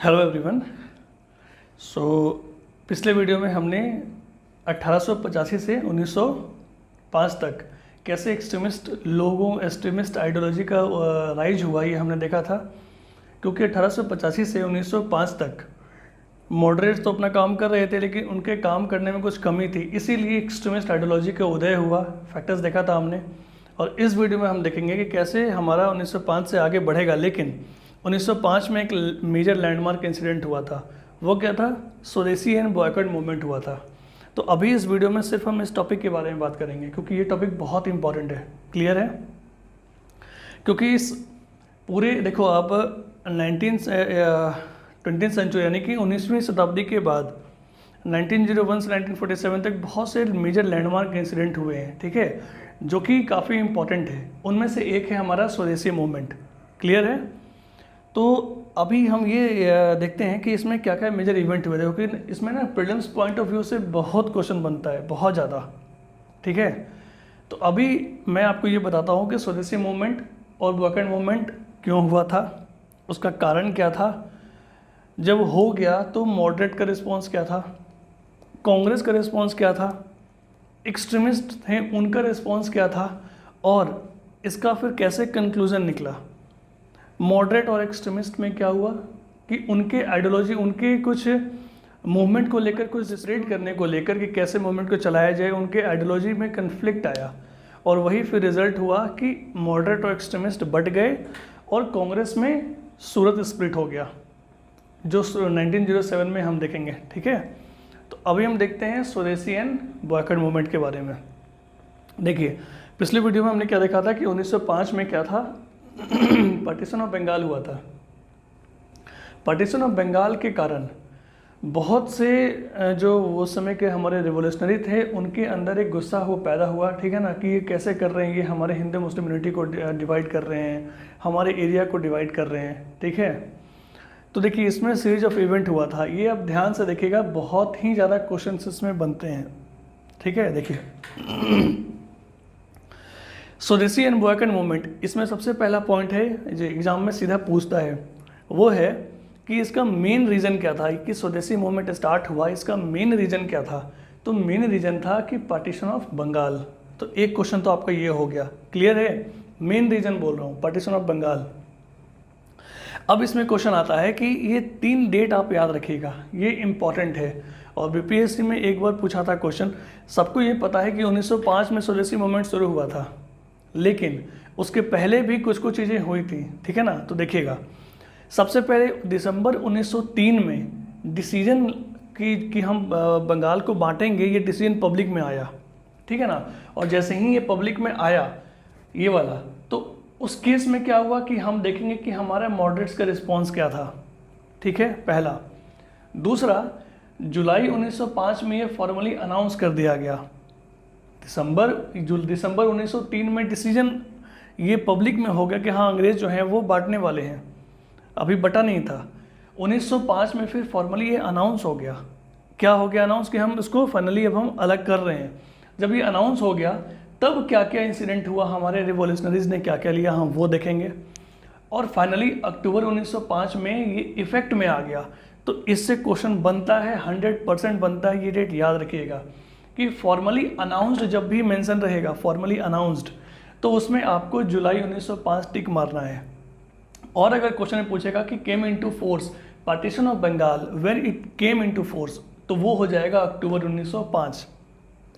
Hello everyone. सो पिछले video में हमने 1885 से 1905 तक कैसे एक्सट्रीमिस्ट आइडियोलॉजी का राइज हुआ ये हमने देखा था। क्योंकि 1885 से 1905 तक मॉडरेट्स तो अपना काम कर रहे थे, लेकिन उनके काम करने में कुछ कमी थी, इसीलिए एक्सट्रीमिस्ट आइडियोलॉजी का उदय हुआ। फैक्टर्स देखा था हमने, और इस वीडियो में हम देखेंगे कि कैसे हमारा 1905 से आगे बढ़ेगा। लेकिन 1905 में एक मेजर लैंडमार्क इंसिडेंट हुआ था। वो क्या था? स्वदेशी एंड बॉयकॉट मूवमेंट हुआ था। तो अभी इस वीडियो में सिर्फ हम इस टॉपिक के बारे में बात करेंगे, क्योंकि ये टॉपिक बहुत इंपॉर्टेंट है। क्लियर है? क्योंकि इस पूरे देखो आप 20th सेंचुरी यानी कि 19वीं शताब्दी के बाद 1901 से 1947 तक बहुत से मेजर लैंडमार्क इंसिडेंट हुए हैं, ठीक है, जो कि काफ़ी इंपॉर्टेंट है। उनमें से एक है हमारा स्वदेशी मूवमेंट। क्लियर है? तो अभी हम ये देखते हैं कि इसमें क्या क्या मेजर इवेंट हुए थे, क्योंकि इसमें ना प्रीलिम्स पॉइंट ऑफ व्यू से बहुत क्वेश्चन बनता है, बहुत ज़्यादा। ठीक है, तो अभी मैं आपको ये बताता हूँ कि स्वदेशी मूवमेंट और बॉयकॉट मूवमेंट क्यों हुआ था, उसका कारण क्या था, जब हो गया तो मॉडरेट का रिस्पॉन्स क्या था, कांग्रेस का रिस्पॉन्स क्या था, एक्सट्रीमिस्ट थे उनका रिस्पॉन्स क्या था, और इसका फिर कैसे कंक्लूजन निकला। मॉडरेट और एक्सट्रीमिस्ट में क्या हुआ कि उनके आइडियोलॉजी, उनके कुछ मूवमेंट को लेकर, कुछ डिस्क्रेडिट करने को लेकर कि कैसे मूवमेंट को चलाया जाए, उनके आइडियोलॉजी में कन्फ्लिक्ट आया, और वही फिर रिजल्ट हुआ कि मॉडरेट और एक्सट्रीमिस्ट बट गए और कांग्रेस में सूरत स्प्लिट हो गया, जो 1907 में हम देखेंगे। ठीक है, तो अभी हम देखते हैं स्वदेशी एंड बॉयकॉट मूवमेंट के बारे में। देखिए, पिछले वीडियो में हमने क्या देखा था कि 1905 में क्या था, पार्टीशन ऑफ बंगाल हुआ था। पार्टीशन ऑफ बंगाल के कारण बहुत से जो उस समय के हमारे रिवोल्यूशनरी थे, उनके अंदर एक गुस्सा हो पैदा हुआ। ठीक है ना, कि ये कैसे कर रहे हैं, ये हमारे हिंदू मुस्लिम यूनिटी को डिवाइड कर रहे हैं, हमारे एरिया को डिवाइड कर रहे हैं। ठीक है, तो देखिए इसमें सीरीज ऑफ इवेंट हुआ था। ये अब ध्यान से देखिएगा, बहुत ही ज़्यादा क्वेश्चन इसमें बनते हैं। ठीक है, देखिए स्वदेशी एंड बॉयकॉट मूवमेंट, इसमें सबसे पहला पॉइंट है जो एग्जाम में सीधा पूछता है, वो है कि इसका मेन रीज़न क्या था कि स्वदेशी मूवमेंट स्टार्ट हुआ। इसका मेन रीज़न क्या था? तो मेन रीज़न था कि पार्टीशन ऑफ बंगाल। तो एक क्वेश्चन तो आपका ये हो गया। क्लियर है? मेन रीज़न बोल रहा हूँ, पार्टीशन ऑफ बंगाल। अब इसमें क्वेश्चन आता है कि ये 3 डेट आप याद रखिएगा, ये इंपॉर्टेंट है। और बीपीएससी में एक बार पूछा था क्वेश्चन। सबको ये पता है कि 1905 में स्वदेशी मूवमेंट शुरू हुआ था, लेकिन उसके पहले भी कुछ कुछ चीज़ें हुई थी। ठीक है ना, तो देखिएगा, सबसे पहले दिसंबर 1903 में डिसीजन कि हम बंगाल को बांटेंगे, ये डिसीजन पब्लिक में आया। ठीक है ना, और जैसे ही ये पब्लिक में आया ये वाला, तो उस केस में क्या हुआ कि हम देखेंगे कि हमारा मॉडरेट्स का रिस्पॉन्स क्या था। ठीक है, पहला। दूसरा, जुलाई 1905 में ये फॉर्मली अनाउंस कर दिया गया। दिसंबर 1903 में डिसीजन ये पब्लिक में हो गया कि हाँ, अंग्रेज़ जो हैं वो बांटने वाले हैं, अभी बटा नहीं था। 1905 में फिर फॉर्मली ये अनाउंस हो गया। क्या हो गया अनाउंस? कि हम इसको फाइनली अब हम अलग कर रहे हैं। जब ये अनाउंस हो गया, तब क्या क्या इंसिडेंट हुआ, हमारे रिवोल्यूशनरीज ने क्या क्या लिया, हम वो देखेंगे। और फाइनली अक्टूबर 1905 में ये इफेक्ट में आ गया। तो इससे क्वेश्चन बनता है, 100% बनता है। ये डेट याद रखिएगा कि फॉर्मली अनाउंस्ड जब भी मेंशन रहेगा, फॉर्मली अनाउंस्ड, तो उसमें आपको जुलाई 1905 टिक मारना है। और अगर क्वेश्चन में पूछेगा कि came into force partition of Bengal, when it came into force, तो वो हो जाएगा अक्टूबर 1905।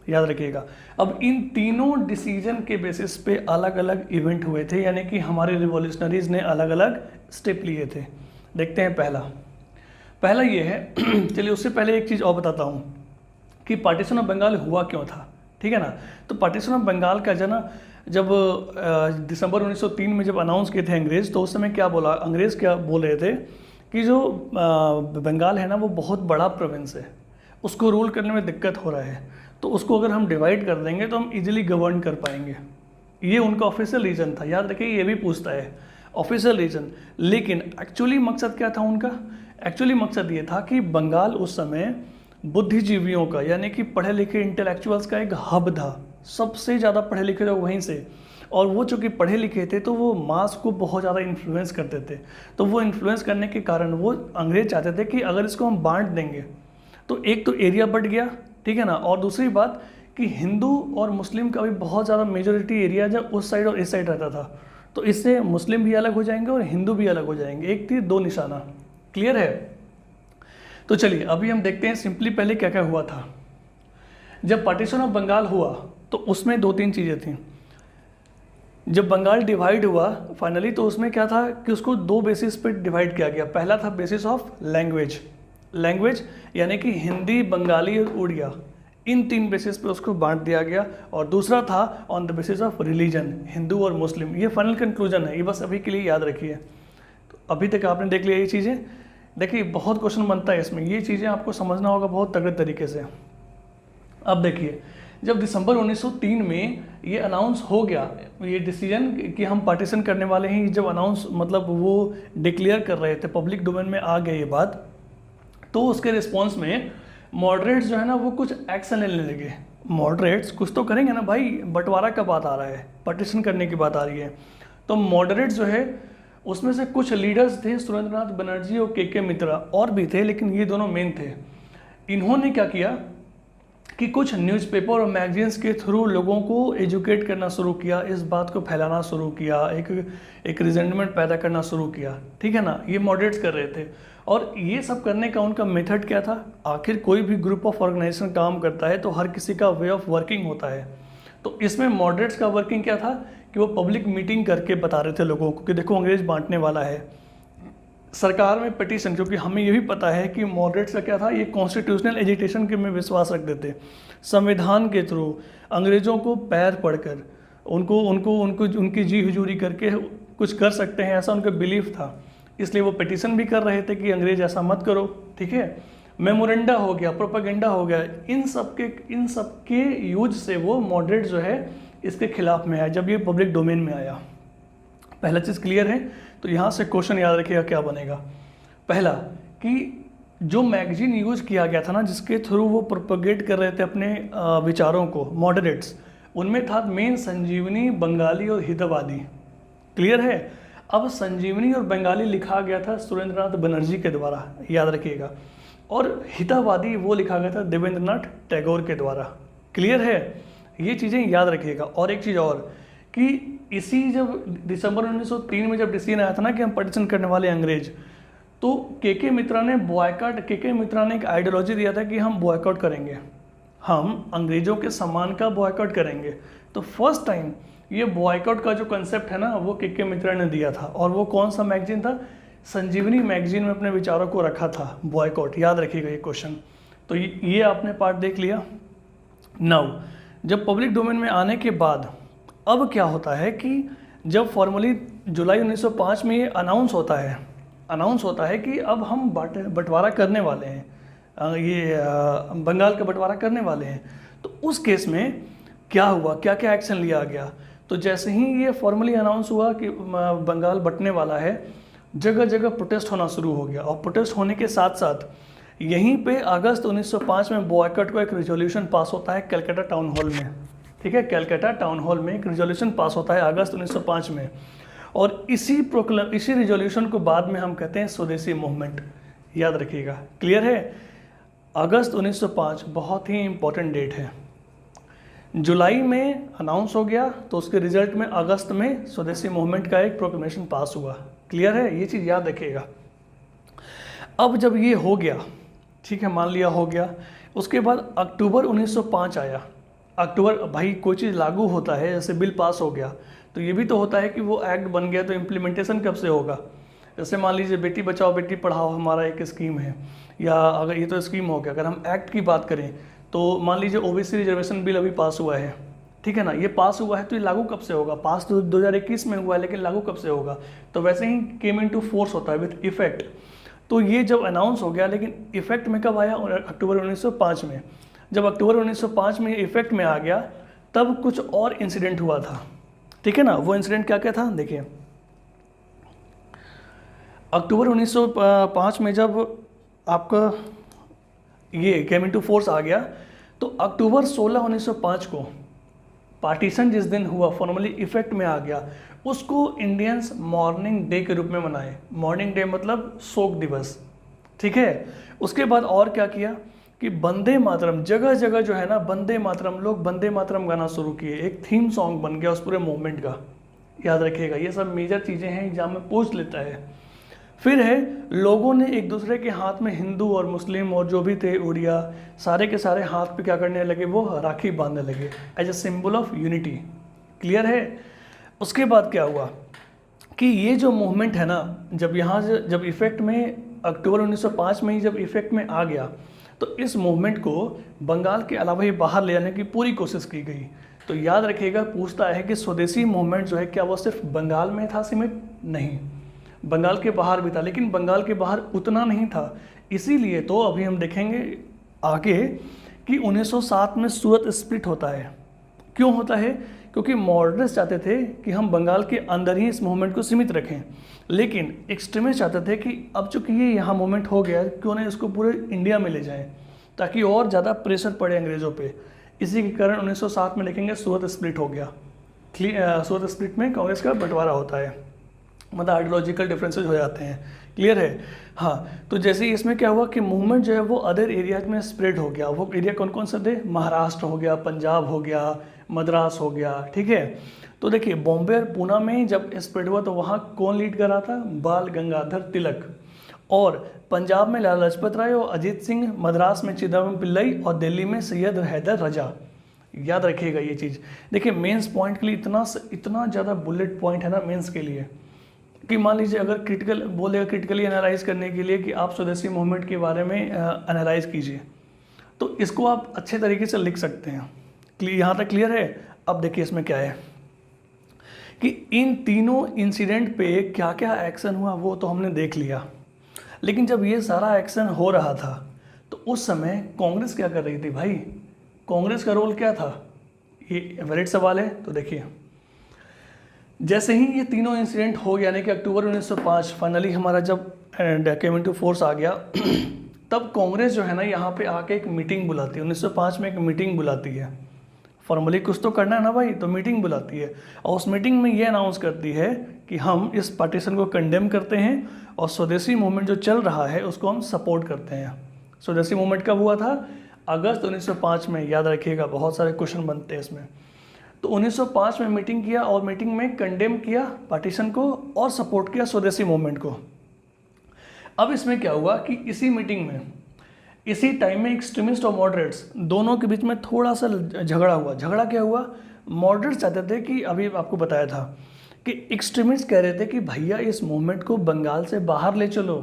याद रखिएगा। अब इन तीनों डिसीजन के बेसिस पे अलग अलग इवेंट हुए थे, यानी कि हमारे रिवोल्यूशनरीज ने अलग अलग स्टेप लिए थे। देखते हैं पहला ये है चलिए उससे पहले एक चीज़ और बताता हूँ कि पार्टीशन ऑफ बंगाल हुआ क्यों था। ठीक है ना, तो पार्टीशन ऑफ बंगाल का जब दिसंबर 1903 में जब अनाउंस किए थे अंग्रेज़, तो उस समय अंग्रेज़ क्या बोल रहे थे कि जो बंगाल है ना, वो बहुत बड़ा प्रोविंस है, उसको रूल करने में दिक्कत हो रहा है, तो उसको अगर हम डिवाइड कर देंगे तो हम इजीली गवर्न कर पाएंगे। ये उनका ऑफिशियल रीज़न था। याद रखिए, ये भी पूछता है ऑफिशियल रीज़न। लेकिन एक्चुअली मकसद क्या था उनका? एक्चुअली मकसद ये था कि बंगाल उस समय बुद्धिजीवियों का, यानी कि पढ़े लिखे इंटेलेक्चुअल्स का एक हब था। सबसे ज़्यादा पढ़े लिखे लोग वहीं से, और वो चूँकि पढ़े लिखे थे तो वो मास को बहुत ज़्यादा इन्फ्लुएंस करते थे। तो वो इन्फ्लुएंस करने के कारण वो अंग्रेज चाहते थे कि अगर इसको हम बांट देंगे तो एक तो एरिया बढ़ गया, ठीक है ना, और दूसरी बात कि हिंदू और मुस्लिम का भी बहुत ज़्यादा मेजोरिटी एरिया जब उस साइड और इस साइड रहता था, तो इससे मुस्लिम भी अलग हो जाएंगे और हिंदू भी अलग हो जाएंगे, एक तीर दो निशाना। क्लियर है? तो चलिए अभी हम देखते हैं सिंपली पहले क्या क्या हुआ था। जब पार्टीशन ऑफ बंगाल हुआ तो उसमें दो तीन चीज़ें थी। जब बंगाल डिवाइड हुआ फाइनली, तो उसमें क्या था कि उसको दो बेसिस पे डिवाइड किया गया। पहला था बेसिस ऑफ लैंग्वेज यानी कि हिंदी, बंगाली और उड़िया, इन तीन बेसिस पे उसको बांट दिया गया। और दूसरा था on the basis of religion, Hindu और मुस्लिम। ये फाइनल कंक्लूजन है, ये बस अभी के लिए याद रखिए। तो अभी तक आपने देख लिया ये चीज़ें। देखिए बहुत क्वेश्चन बनता है इसमें, ये चीज़ें आपको समझना होगा बहुत तगड़े तरीके से। अब देखिए जब दिसंबर 1903 में ये अनाउंस हो गया, ये डिसीजन कि हम पार्टीशन करने वाले हैं, जब अनाउंस मतलब वो डिक्लेयर कर रहे थे, पब्लिक डोमेन में आ गई ये बात, तो उसके रिस्पॉन्स में मॉडरेट्स जो है ना वो कुछ एक्शन लेने लगे। मॉडरेट्स कुछ तो करेंगे ना भाई, बंटवारा का बात आ रहा है, पार्टीशन करने की बात आ रही है। तो मॉडरेट्स जो है उसमें से कुछ लीडर्स थे, सुरेंद्रनाथ बनर्जी और के मित्रा, और भी थे लेकिन ये दोनों मेन थे। इन्होंने क्या किया कि कुछ न्यूज़पेपर और मैगजीन्स के थ्रू लोगों को एजुकेट करना शुरू किया, इस बात को फैलाना शुरू किया, एक रिजेंटमेंट पैदा करना शुरू किया, ठीक है ना। ये मॉडरेट्स कर रहे थे। और ये सब करने का उनका मेथड क्या था? आखिर कोई भी ग्रुप ऑफ ऑर्गेनाइजेशन काम करता है तो हर किसी का वे ऑफ वर्किंग होता है। तो इसमें मॉडरेट्स का वर्किंग क्या था कि वो पब्लिक मीटिंग करके बता रहे थे लोगों को कि देखो अंग्रेज बांटने वाला है। सरकार में पिटीशन, क्योंकि हमें ये भी पता है कि मॉडरेट्स का क्या था, ये कॉन्स्टिट्यूशनल एजिटेशन के में विश्वास रखते थे। संविधान के थ्रू अंग्रेज़ों को पैर पढ़कर उनको उनकी जी हुजूरी करके कुछ कर सकते हैं, ऐसा उनका बिलीफ था। इसलिए वो पिटीशन भी कर रहे थे कि अंग्रेज ऐसा मत करो, ठीक है। मेमोरेंडा हो गया, प्रोपेगेंडा हो गया, इन सब के यूज से वो मॉडरेट जो है इसके खिलाफ में आया जब ये पब्लिक डोमेन में आया। पहला चीज़ क्लियर है? तो यहाँ से क्वेश्चन याद रखिएगा क्या बनेगा। पहला कि जो मैगजीन यूज किया गया था ना, जिसके थ्रू वो प्रोपेगेट कर रहे थे अपने विचारों को मॉडरेट्स, उनमें था मेन संजीवनी, बंगाली और हितवादी। क्लियर है? अब संजीवनी और बंगाली लिखा गया था सुरेंद्रनाथ बनर्जी के द्वारा, याद रखिएगा, और हितवादी वो लिखा गया था देवेंद्रनाथ टैगोर के द्वारा। क्लियर है? ये चीज़ें याद रखिएगा। और एक चीज़ और कि इसी जब दिसंबर 1903 में जब डिसीजन आया था ना कि हम पार्टीशन करने वाले अंग्रेज, तो के मित्रा ने मित्रा ने एक आइडियोलॉजी दिया था कि हम बॉयकॉट करेंगे, हम अंग्रेजों के सम्मान का बॉयकॉट करेंगे। तो फर्स्ट टाइम ये बॉयकॉट का जो कंसेप्ट है ना वो के मित्रा ने दिया था। और वो कौन सा मैगजीन था? संजीवनी मैगजीन में अपने विचारों को रखा था बॉयकॉट। याद रखिएगा ये क्वेश्चन। तो ये आपने पार्ट देख लिया। नाउ जब पब्लिक डोमेन में आने के बाद अब क्या होता है कि जब फॉर्मली जुलाई 1905 में ये अनाउंस होता है कि अब हम बंटवारा करने वाले हैं, ये बंगाल का बंटवारा करने वाले हैं। तो उस केस में क्या हुआ, क्या क्या एक्शन लिया गया? तो जैसे ही ये फॉर्मली अनाउंस हुआ कि बंगाल बंटने वाला है, जगह जगह प्रोटेस्ट होना शुरू हो गया। और प्रोटेस्ट होने के साथ साथ यहीं पे अगस्त 1905 में बॉयकॉट को एक रेजोल्यूशन पास होता है कलकत्ता टाउन हॉल में, ठीक है। कलकत्ता टाउन हॉल में एक रेजोल्यूशन पास होता है अगस्त 1905 में। और इसी रेजोल्यूशन को बाद में हम कहते हैं स्वदेशी मूवमेंट। याद रखिएगा। क्लियर है? अगस्त 1905 बहुत ही इंपॉर्टेंट डेट है। जुलाई में अनाउंस हो गया तो उसके रिजल्ट में अगस्त में स्वदेशी मूवमेंट का एक प्रोक्लेमेशन पास हुआ। क्लियर है? ये चीज़ याद रखिएगा। अब जब ये हो गया, ठीक है, मान लिया हो गया, उसके बाद अक्टूबर 1905 आया। अक्टूबर, भाई कोई चीज़ लागू होता है, जैसे बिल पास हो गया तो ये भी तो होता है कि वो एक्ट बन गया, तो इम्प्लीमेंटेशन कब से होगा? जैसे मान लीजिए बेटी बचाओ बेटी पढ़ाओ हमारा एक स्कीम है, या अगर ये तो स्कीम हो गया, अगर हम एक्ट की बात करें तो मान लीजिए ओबीसी रिजर्वेशन बिल अभी पास हुआ है, ठीक है ना। ये पास हुआ है तो ये लागू कब से होगा? पास तो 2021 में हुआ है, लेकिन लागू कब से होगा? तो वैसे ही केम इनटू फोर्स होता है विथ इफेक्ट। तो ये जब अनाउंस हो गया, लेकिन इफेक्ट में कब आया? अक्टूबर 1905 में। जब अक्टूबर 1905 में इफेक्ट में आ गया तब कुछ और इंसिडेंट हुआ था, ठीक है ना। वो इंसिडेंट क्या क्या था देखिए। अक्टूबर 1905 में जब आपका ये केम इनटू फोर्स आ गया तो अक्टूबर 16, 1905 को पार्टीशन जिस दिन हुआ फॉर्मली इफेक्ट में आ गया, उसको इंडियंस मॉर्निंग डे के रूप में मनाए। मॉर्निंग डे मतलब शोक दिवस, ठीक है। उसके बाद और क्या किया कि वंदे मातरम, जगह जगह जो है ना वंदे मातरम, लोग वंदे मातरम गाना शुरू किए, एक थीम सॉन्ग बन गया उस पूरे मूवमेंट का। याद रखिएगा, ये सब मेजर चीज़ें हैं, एग्जाम में पूछ लेता है। फिर है लोगों ने एक दूसरे के हाथ में, हिंदू और मुस्लिम और जो भी थे उड़िया, सारे के सारे हाथ पे क्या करने लगे, वो राखी बांधने लगे as a symbol of unity. Clear है। उसके बाद क्या हुआ कि ये जो मूवमेंट है ना, जब यहाँ से जब इफेक्ट में अक्टूबर 1905 में ही जब इफेक्ट में आ गया, तो इस मूवमेंट को बंगाल के अलावा ही बाहर ले जाने की पूरी कोशिश की गई। तो याद रखिएगा, पूछता है कि स्वदेशी मूवमेंट जो है क्या वो सिर्फ बंगाल में था सीमित? नहीं, बंगाल के बाहर भी था, लेकिन बंगाल के बाहर उतना नहीं था। इसीलिए तो अभी हम देखेंगे आगे कि 1907 में सूरत स्प्लिट होता है। क्यों होता है? क्योंकि मॉडरेट्स चाहते थे कि हम बंगाल के अंदर ही इस मूवमेंट को सीमित रखें, लेकिन एक्सट्रीमिस्ट चाहते थे कि अब चूंकि ये यहाँ मूवमेंट हो गया, क्यों नहीं इसको पूरे इंडिया में ले जाएं, ताकि और ज़्यादा प्रेशर पड़े अंग्रेज़ों पे। इसी के कारण 1907 में देखेंगे सूरत स्प्लिट हो गया। सूरत स्प्लिट में कांग्रेस का बंटवारा होता है, मतलब आइडियोलॉजिकल डिफरेंसेस हो जाते हैं। क्लियर है। हाँ, तो जैसे ही इसमें क्या हुआ कि मूवमेंट जो है वो अदर एरियाज में स्प्रेड हो गया। वो एरिया कौन कौन से थे? महाराष्ट्र हो गया, पंजाब हो गया, मद्रास हो गया, ठीक है। तो देखिए बॉम्बे और पूना में जब स्प्रेड हुआ तो वहाँ कौन लीड कर रहा था? बाल गंगाधर तिलक। और पंजाब में लाला लाजपत राय और अजीत सिंह, मद्रास में चिदम्बरम पिल्लई और दिल्ली में सैयद हैदर रजा। याद रखिएगा ये चीज़। देखिए मेंस पॉइंट के लिए इतना ज़्यादा बुलेट पॉइंट है ना मेंस के लिए, कि मान लीजिए अगर क्रिटिकली एनालाइज करने के लिए कि आप स्वदेशी मूवमेंट के बारे में एनालाइज कीजिए, तो इसको आप अच्छे तरीके से लिख सकते हैं। यहाँ तक क्लियर है। अब देखिए इसमें क्या है कि इन तीनों इंसिडेंट पे क्या क्या एक्शन हुआ वो तो हमने देख लिया, लेकिन जब ये सारा एक्शन हो रहा था तो उस समय कांग्रेस क्या कर रही थी भाई? कांग्रेस का रोल क्या था? ये वैलिड सवाल है। तो देखिए जैसे ही ये तीनों इंसिडेंट हो गया, यानी कि अक्टूबर 1905 फाइनली हमारा जब केम इनटू फोर्स आ गया तब कांग्रेस जो है ना यहाँ पे आके एक मीटिंग बुलाती है। 1905 में एक मीटिंग बुलाती है, फॉर्मली कुछ तो करना है ना भाई, तो मीटिंग बुलाती है और उस मीटिंग में ये अनाउंस करती है कि हम इस पार्टीशन को कंडेम करते हैं और स्वदेशी मूवमेंट जो चल रहा है उसको हम सपोर्ट करते हैं। स्वदेशी मूवमेंट कब हुआ था? अगस्त 1905 में। याद रखिएगा, बहुत सारे क्वेश्चन बनते हैं इसमें। तो 1905 में मीटिंग किया और मीटिंग में कंडेम किया पार्टीशन को और सपोर्ट किया स्वदेशी मूवमेंट को। अब इसमें क्या हुआ कि इसी मीटिंग में, इसी टाइम में एक्सट्रीमिस्ट और मॉडरेट्स दोनों के बीच में थोड़ा सा झगड़ा हुआ। झगड़ा क्या हुआ? मॉडरेट्स चाहते थे कि, अभी आपको बताया था कि एक्सट्रीमिस्ट कह रहे थे कि भैया इस मूवमेंट को बंगाल से बाहर ले चलो,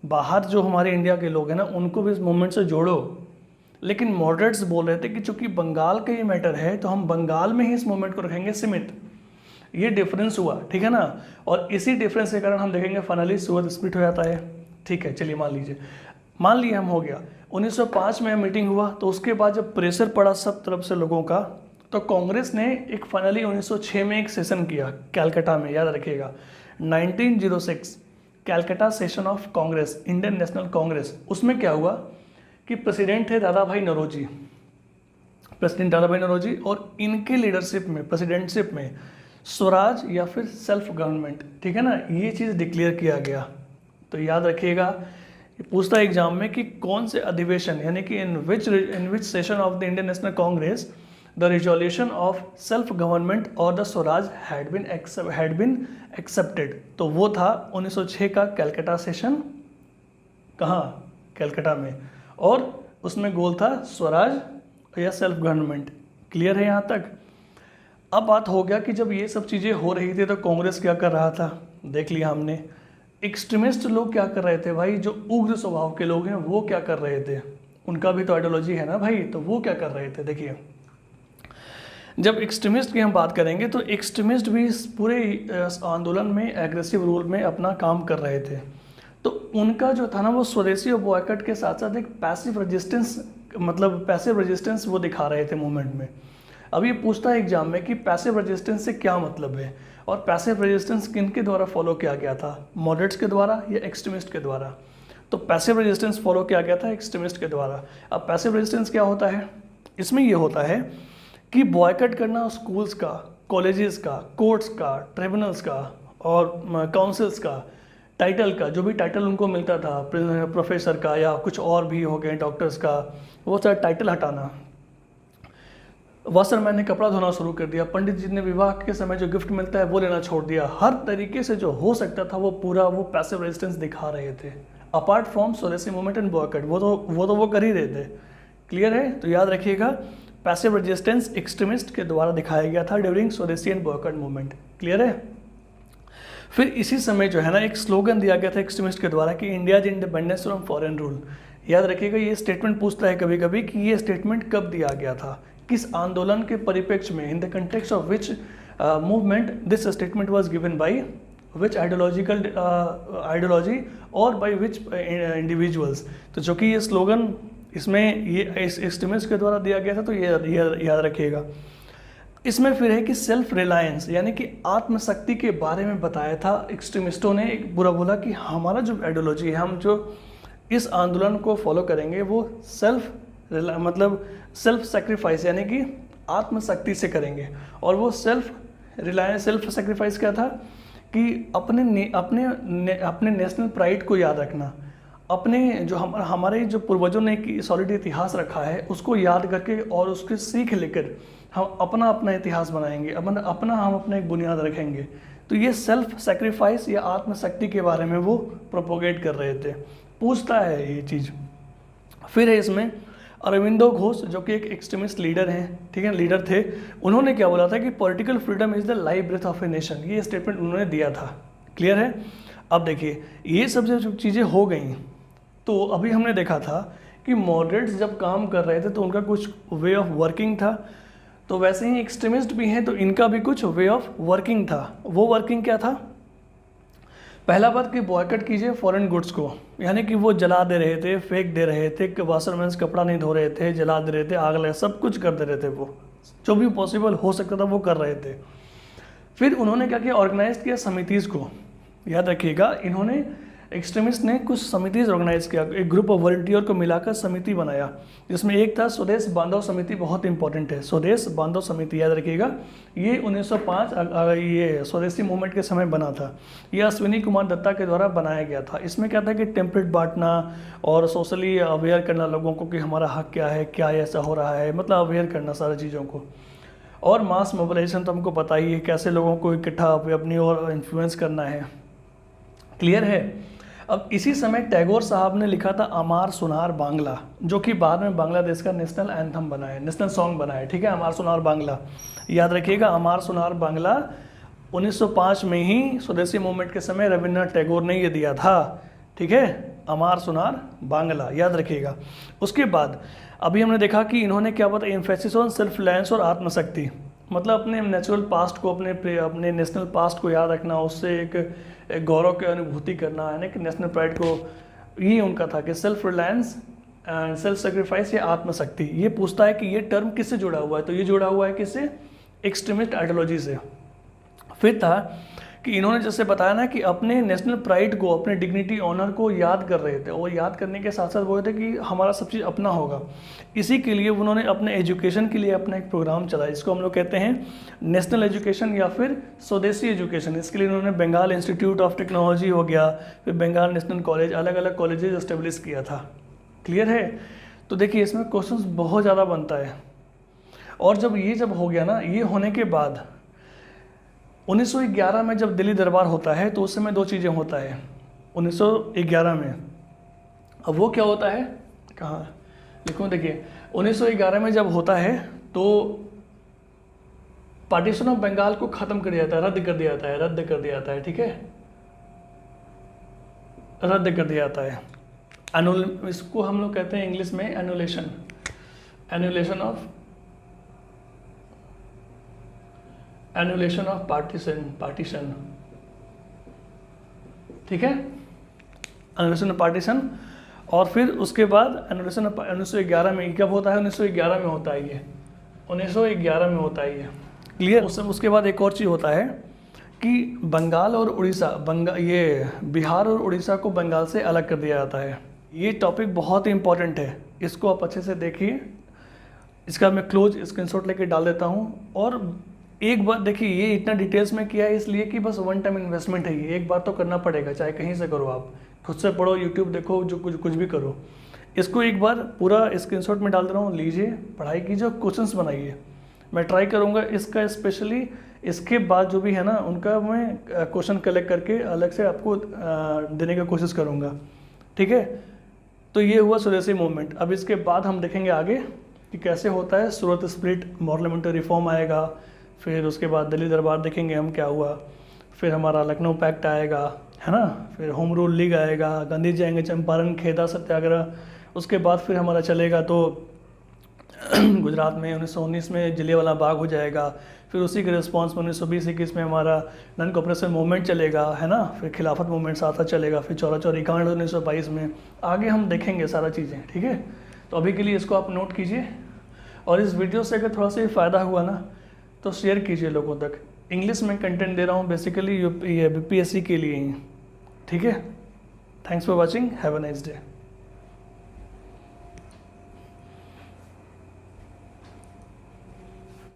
बाहर जो हमारे इंडिया के लोग हैं ना उनको भी इस मूवमेंट से जोड़ो। लेकिन मॉडरेट्स बोल रहे थे कि चूंकि बंगाल का ये मैटर है तो हम बंगाल में ही इस मूवमेंट को रखेंगे सीमित। ये डिफरेंस हुआ, ठीक है ना। और इसी डिफरेंस के कारण हम देखेंगे फाइनली सूरत स्प्लिट हो जाता है। ठीक है, चलिए मान लिया हम, हो गया। 1905 में मीटिंग हुआ तो उसके बाद जब प्रेशर पड़ा सब तरफ से लोगों का, तो कांग्रेस ने एक फाइनली 1906 में एक सेशन किया कैलकाटा में। याद रखिएगा 1906 Calcutta session of Congress, Indian National Congress. उसमें क्या हुआ कि प्रेसिडेंट थे दादा भाई नौरोजी, प्रेसिडेंट दादा भाई नौरोजी, और इनके लीडरशिप में, प्रेसिडेंटशिप में स्वराज या फिर सेल्फ गवर्नमेंट, ठीक है ना, ये चीज़ डिक्लेयर किया गया। तो याद रखिएगा पूछता है एग्जाम में कि कौन से अधिवेशन, यानी कि in which session of the Indian National Congress the resolution of self government और the Swaraj had been accepted. तो वो था 1906 का कैलकाटा सेशन। कहाँ? कैलकाटा में। और उसमें गोल था स्वराज या सेल्फ गवर्नमेंट। क्लियर है यहाँ तक? अब बात हो गया कि जब ये सब चीज़ें हो रही थी तो कांग्रेस क्या कर रहा था, देख लिया हमने। एक्सट्रीमिस्ट लोग क्या कर रहे थे भाई, जो उग्र स्वभाव के लोग हैं वो क्या कर रहे थे, उनका भी तो आइडियोलॉजी है ना भाई, तो वो क्या कर रहे थे। देखिए जब एक्सट्रीमिस्ट की हम बात करेंगे तो एक्सट्रीमिस्ट भी इस पूरे आंदोलन में एग्रेसिव रोल में अपना काम कर रहे थे। तो उनका जो था ना वो स्वदेशी और बॉयकट के साथ साथ एक पैसिव रेजिस्टेंस, मतलब पैसिव रेजिस्टेंस वो दिखा रहे थे मूवमेंट में। अब ये पूछता है एग्जाम में कि पैसिव रेजिस्टेंस से क्या मतलब है, और पैसिव रेजिस्टेंस किन के द्वारा फॉलो किया गया था, मॉडरेट्स के द्वारा या एक्सट्रीमिस्ट के द्वारा। तो पैसिव रेजिस्टेंस फॉलो किया गया था एक्सट्रीमिस्ट के द्वारा। अब पैसिव रेजिस्टेंस क्या होता है? इसमें ये होता है कि बॉयकट करना स्कूल्स का, कॉलेजेस का, कोर्ट्स का, ट्रिब्यूनल्स का और काउंसिल्स का, टाइटल का, जो भी टाइटल उनको मिलता था प्रोफेसर का या कुछ और भी हो गए डॉक्टर्स का, वो सारा टाइटल हटाना। वॉशरमैन ने कपड़ा धोना शुरू कर दिया, पंडित जी ने विवाह के समय जो गिफ्ट मिलता है वो लेना छोड़ दिया। हर तरीके से जो हो सकता था वो पूरा वो पैसिव रेजिस्टेंस दिखा रहे थे। अपार्ट फ्रॉम स्वदेशी मूवमेंट एंड बॉयकट, वो कर ही रहे थे। क्लियर है? तो याद रखिएगा, पैसिव रेजिस्टेंस एक्सट्रीमिस्ट के द्वारा दिखाया गया था ड्यूरिंग स्वदेशी एंड बॉयकट मूवमेंट। क्लियर है? फिर इसी समय जो है ना एक स्लोगन दिया गया था एक्सट्रीमिस्ट के द्वारा कि India is independence from foreign rule. याद रखिएगा, ये स्टेटमेंट पूछता है कभी कभी कि ये स्टेटमेंट कब दिया गया था, किस आंदोलन के परिप्रेक्ष्य में, in the context of which movement this statement was given by which ideology और बाय विच इंडिविजुअल्स। तो जो कि ये स्लोगन इसमें ये एक्सट्रीमिस्ट के द्वारा दिया गया था, तो ये याद रखिएगा। इसमें फिर है कि सेल्फ रिलायंस यानी कि आत्मशक्ति के बारे में बताया था एक्सट्रीमिस्टों ने। एक बुरा बोला कि हमारा जो आइडियोलॉजी है, हम जो इस आंदोलन को फॉलो करेंगे वो सेल्फ सेक्रीफाइस यानी कि आत्मशक्ति से करेंगे। और वो सेल्फ सेक्रीफाइस क्या था कि अपने नेशनल प्राइड को याद रखना, अपने जो हमारे जो पूर्वजों ने एक सॉलिड इतिहास रखा है उसको याद करके और उसकी सीख लेकर हम अपना इतिहास बनाएंगे, हम अपना एक बुनियाद रखेंगे। तो ये सेल्फ सेक्रीफाइस या आत्मशक्ति के बारे में वो प्रोपोगेट कर रहे थे। पूछता है ये चीज़। फिर है इसमें अरविंदो घोष जो कि एक एक्सट्रीमिस्ट लीडर हैं, ठीक है, लीडर थे। उन्होंने क्या बोला था कि political freedom is the life breath of a nation. ये स्टेटमेंट उन्होंने दिया था। क्लियर है? अब देखिए, ये सब जो चीज़ें हो गई, तो अभी हमने देखा था कि मॉडरेट्स जब काम कर रहे थे तो उनका कुछ वे ऑफ वर्किंग था, तो वैसे ही एक्सट्रीमिस्ट भी हैं तो इनका भी कुछ वे ऑफ वर्किंग था। वो वर्किंग क्या था? पहला बात कि बॉयकट कीजिए फॉरेन गुड्स को, यानी कि वो जला दे रहे थे, फेंक दे रहे थे, वॉशरमैन्स कपड़ा नहीं धो रहे थे, जला दे रहे थे, आग लगा, सब कुछ कर दे रहे थे। वो जो भी पॉसिबल हो सकता था वो कर रहे थे। फिर उन्होंने क्या किया? ऑर्गेनाइज किया समितिज़ को। याद रखिएगा, इन्होंने एक्सट्रीमिस्ट ने कुछ समितिज ऑर्गेनाइज किया, एक ग्रुप ऑफ वॉलंटियर को मिलाकर समिति बनाया, जिसमें एक था स्वदेश बांधव समिति। बहुत इंपॉर्टेंट है स्वदेश बांधव समिति, याद रखिएगा। ये 1905 ये स्वदेशी मूवमेंट के समय बना था। ये अश्विनी कुमार दत्ता के द्वारा बनाया गया था। इसमें क्या था कि टेम्पलेट बांटना और सोशली अवेयर करना लोगों को कि हमारा हक क्या है, क्या ऐसा हो रहा है, मतलब अवेयर करना सारी चीज़ों को। और मास मोबिलाइजेशन तो हमको पता ही है, कैसे लोगों को इकट्ठा अपनी ओर इन्फ्लुएंस करना है। क्लियर है? अब इसी समय टैगोर साहब ने लिखा था अमार सुनार बांग्ला, जो कि बाद में बांग्लादेश का नेशनल एंथम बना है, नेशनल सॉन्ग बना है। ठीक है, अमार सुनार बांग्ला, याद रखिएगा। अमार सुनार बांग्ला 1905 में ही स्वदेशी मूवमेंट के समय रविन्द्रनाथ टैगोर ने ये दिया था। ठीक है, अमार सुनार बांग्ला, याद रखिएगा। उसके बाद अभी हमने देखा कि इन्होंने क्या बताया, एम्फेसिस ऑन सेल्फ रिलायंस और आत्मशक्ति, मतलब अपने नेचुरल पास्ट को, अपने नेशनल पास्ट को याद रखना, उससे एक गौरव की अनुभूति करना, यानी कि नेशनल प्राइड को। ये उनका था कि self reliance and self sacrifice या आत्मशक्ति। ये पूछता है कि ये टर्म किससे जुड़ा हुआ है, तो ये जुड़ा हुआ है किससे? एक्सट्रीमिस्ट आइडियोलॉजी से। फिर था कि इन्होंने जैसे बताया ना कि अपने नेशनल प्राइड को, अपने डिग्निटी, ऑनर को याद कर रहे थे, और याद करने के साथ साथ वो थे कि हमारा सब चीज़ अपना होगा। इसी के लिए उन्होंने अपने एजुकेशन के लिए अपना एक प्रोग्राम चलाया, जिसको हम लोग कहते हैं नेशनल एजुकेशन या फिर स्वदेशी एजुकेशन। इसके लिए उन्होंने बंगाल इंस्टीट्यूट ऑफ टेक्नोलॉजी हो गया, फिर बंगाल नेशनल कॉलेज, अलग अलग कॉलेजेस इस्टेब्लिश किया था। क्लियर है? तो देखिए, इसमें क्वेश्चंस बहुत ज़्यादा बनता है। और जब हो गया ना, ये होने के बाद 1911 में जब दिल्ली दरबार होता है तो उस समय दो चीज़ें होता है 1911 में। अब वो क्या होता है, कहाँ लिखूँ? देखिए, 1911 में जब होता है तो पार्टीशन ऑफ बंगाल को ख़त्म कर दिया जाता है, रद्द कर दिया जाता है। ठीक है, रद्द कर दिया जाता है। इसको हम लोग कहते हैं इंग्लिश में एनुलेशन ऑफ पार्टीशन। ठीक है, एनुलेशन ऑफ पार्टीशन। और फिर उसके बाद एनुलेशन ऑफ 1911 में कब होता है? 1911 में होता है ये, 1911 में होता है ये। क्लियर? उसके बाद एक और चीज़ होता है कि बंगाल और उड़ीसा, ये बिहार और उड़ीसा को बंगाल से अलग कर दिया जाता है। ये टॉपिक बहुत ही इंपॉर्टेंट है, इसको आप अच्छे से देखिए। इसका मैं क्लोज स्क्रीनशॉट लेके डाल देता हूँ। और एक बार देखिए, ये इतना डिटेल्स में किया है इसलिए कि बस वन टाइम इन्वेस्टमेंट है, ये एक बार तो करना पड़ेगा, चाहे कहीं से करो, आप खुद से पढ़ो, यूट्यूब देखो, जो कुछ भी करो। इसको एक बार पूरा स्क्रीनशॉट में डाल दे रहा हूँ, लीजिए, पढ़ाई कीजिए, क्वेश्चंस बनाइए। मैं ट्राई करूँगा इसका स्पेशली इसके बाद जो भी है ना उनका मैं क्वेश्चन कलेक्ट करके अलग से आपको देने की कोशिश करूँगा, ठीक है। तो ये हुआ स्वदेशी मूवमेंट। अब इसके बाद हम देखेंगे आगे कि कैसे होता है सूरत स्प्लिट, पार्लियामेंट्री रिफॉर्म आएगा, फिर उसके बाद दिल्ली दरबार देखेंगे हम क्या हुआ, फिर हमारा लखनऊ पैक्ट आएगा, है ना, फिर होम रूल लीग आएगा, गांधी जी आएंगे, चंपारण खेदा सत्याग्रह, उसके बाद फिर हमारा चलेगा तो गुजरात में 1919 में जलियांवाला बाग हो जाएगा, फिर उसी के रिस्पॉन्स में 1920-21 में हमारा नॉन कॉपरेशन मूवमेंट चलेगा, है ना, फिर खिलाफत मूवमेंट साथ साथ चलेगा, फिर चौरा चौरी कांड 1922 में। आगे हम देखेंगे सारा चीज़ें, ठीक है। तो अभी के लिए इसको आप नोट कीजिए, और इस वीडियो से अगर थोड़ा सा फ़ायदा हुआ ना तो शेयर कीजिए लोगों तक। इंग्लिश में कंटेंट दे रहा हूँ बेसिकली ये BPSC के लिए ही, ठीक है। Thanks for watching, have a nice day.